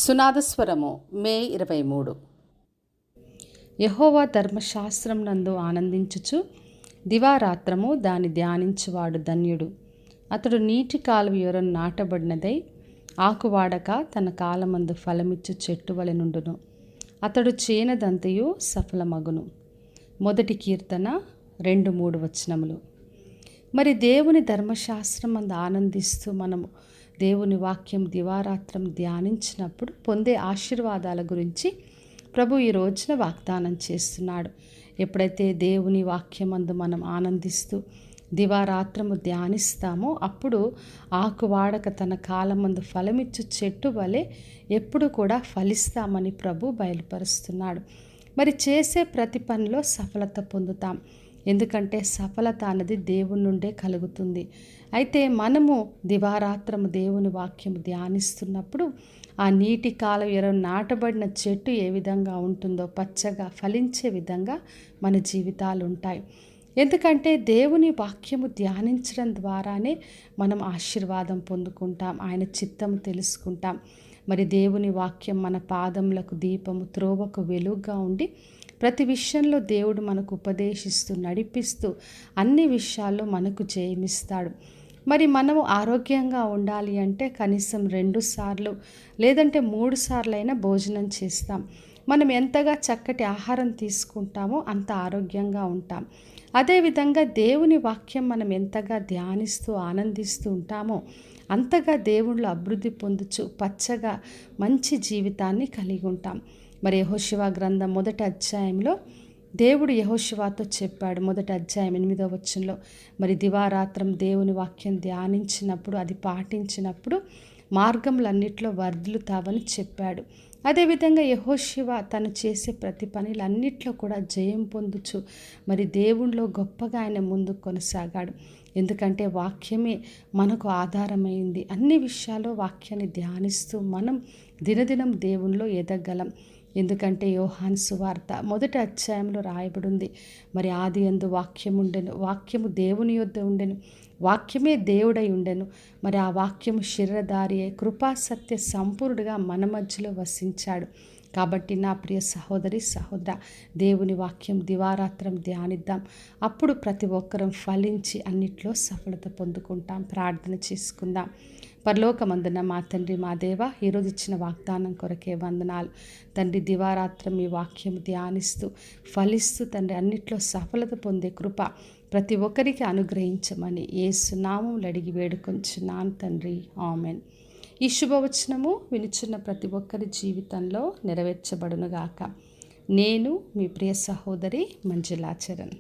సునాదస్వరము మే 23. యెహోవా ధర్మశాస్త్రం నందు ఆనందించుచు దివారాత్రము దాని ధ్యానించువాడు ధన్యుడు. అతడు నీటి కాలువ యొరను నాటబడినదై ఆకువాడక తన కాలమందు ఫలమిచ్చు చెట్టు వలె నుండును. అతడు చేనదంతయు సఫలమగును. మొదటి కీర్తన 2-3 వచనములు. మరి దేవుని ధర్మశాస్త్రం అందు ఆనందిస్తూ మనము దేవుని వాక్యం దివారాత్రం ధ్యానించినప్పుడు పొందే ఆశీర్వాదాల గురించి ప్రభు ఈ రోజున వాగ్దానం చేస్తున్నాడు. ఎప్పుడైతే దేవుని వాక్యమందు మనం ఆనందిస్తూ దివారాత్రము ధ్యానిస్తామో అప్పుడు ఆకువాడక తన కాలమందు ఫలమిచ్చు చెట్టు వలె ఎప్పుడు కూడా ఫలిస్తామని ప్రభు బయలుపరుస్తున్నాడు. మరి చేసే ప్రతి పనిలో సఫలత పొందుతాం. ఎందుకంటే సఫలత అన్నది దేవుని నుండే కలుగుతుంది. అయితే మనము దివారాత్రము దేవుని వాక్యము ధ్యానిస్తున్నప్పుడు ఆ నీటి కాలువ యొరను నాటబడిన చెట్టు ఏ విధంగా ఉంటుందో పచ్చగా ఫలించే విధంగా మన జీవితాలు ఉంటాయి. ఎందుకంటే దేవుని వాక్యము ధ్యానించడం ద్వారానే మనం ఆశీర్వాదం పొందుకుంటాం, ఆయన చిత్తము తెలుసుకుంటాం. మరి దేవుని వాక్యం మన పాదములకు దీపము, త్రోవకు వెలుగుగా ఉండి ప్రతి విషయంలో దేవుడు మనకు ఉపదేశిస్తూ నడిపిస్తూ అన్ని విషయాల్లో మనకు జయమిస్తాడు. మరి మనము ఆరోగ్యంగా ఉండాలి అంటే కనీసం 2 సార్లు లేదంటే 3 సార్లు అయినా భోజనం చేస్తాం. మనం ఎంతగా చక్కటి ఆహారం తీసుకుంటామో అంత ఆరోగ్యంగా ఉంటాం. అదేవిధంగా దేవుని వాక్యం మనం ఎంతగా ధ్యానిస్తూ ఆనందిస్తూ ఉంటామో అంతగా దేవుళ్ళు అభివృద్ధి పొందుచు పచ్చగా మంచి జీవితాన్ని కలిగి ఉంటాం. మరి యెహోషువ గ్రంథం 1వ అధ్యాయంలో దేవుడు యెహోషువతో చెప్పాడు. 1వ అధ్యాయం 8వ వచనంలో మరి దివారాత్రం దేవుని వాక్యం ధ్యానించినప్పుడు అది పాటించినప్పుడు మార్గములన్నిట్లో వర్ధిల్లుతావని చెప్పాడు. అదేవిధంగా యెహోషువ తను చేసే ప్రతి పనులన్నిట్లో కూడా జయం పొందుచు మరి దేవునిలో గొప్పగా ఆయన ముందుకు కొనసాగాడు. ఎందుకంటే వాక్యమే మనకు ఆధారమైంది. అన్ని విషయాల్లో వాక్యాన్ని ధ్యానిస్తూ మనం దినదినం దేవునిలో ఎదగలం. ఎందుకంటే యోహాను సువార్త 1వ అధ్యాయంలో రాయబడింది. మరి ఆదియందు వాక్యము ఉండెను, వాక్యము దేవుని యొద్ద ఉండెను, వాక్యమే దేవుడై ఉండెను. మరి ఆ వాక్యము శరీరధారి అయి కృపా సత్య సంపూర్ణుడిగా మన మధ్యలో వసించాడు. కాబట్టి నా ప్రియ సహోదరి సహోదర, దేవుని వాక్యం దివారాత్రం ధ్యానిద్దాం. అప్పుడు ప్రతి ఒక్కరం ఫలించి అన్నిట్లో సఫలత పొందుకుంటాం. ప్రార్థన చేసుకుందాం. పరలోకమందున మా తండ్రి, మా దేవ, ఈరోజు ఇచ్చిన వాగ్దానం కొరకే వందనాలు తండ్రి. దివారాత్రం ఈ వాక్యం ధ్యానిస్తూ ఫలిస్తూ తండ్రి అన్నిట్లో సఫలత పొందే కృప ప్రతి ఒక్కరికి అనుగ్రహించమని యేసు నామములో అడిగి వేడుకొంచున్నాను తండ్రి, ఆమెన్. ఈ శుభవచనము వినుచున్న ప్రతి ఒక్కరి జీవితంలో నెరవేర్చబడునుగాక. నేను మీ ప్రియ సహోదరి మంజులా చరణ్.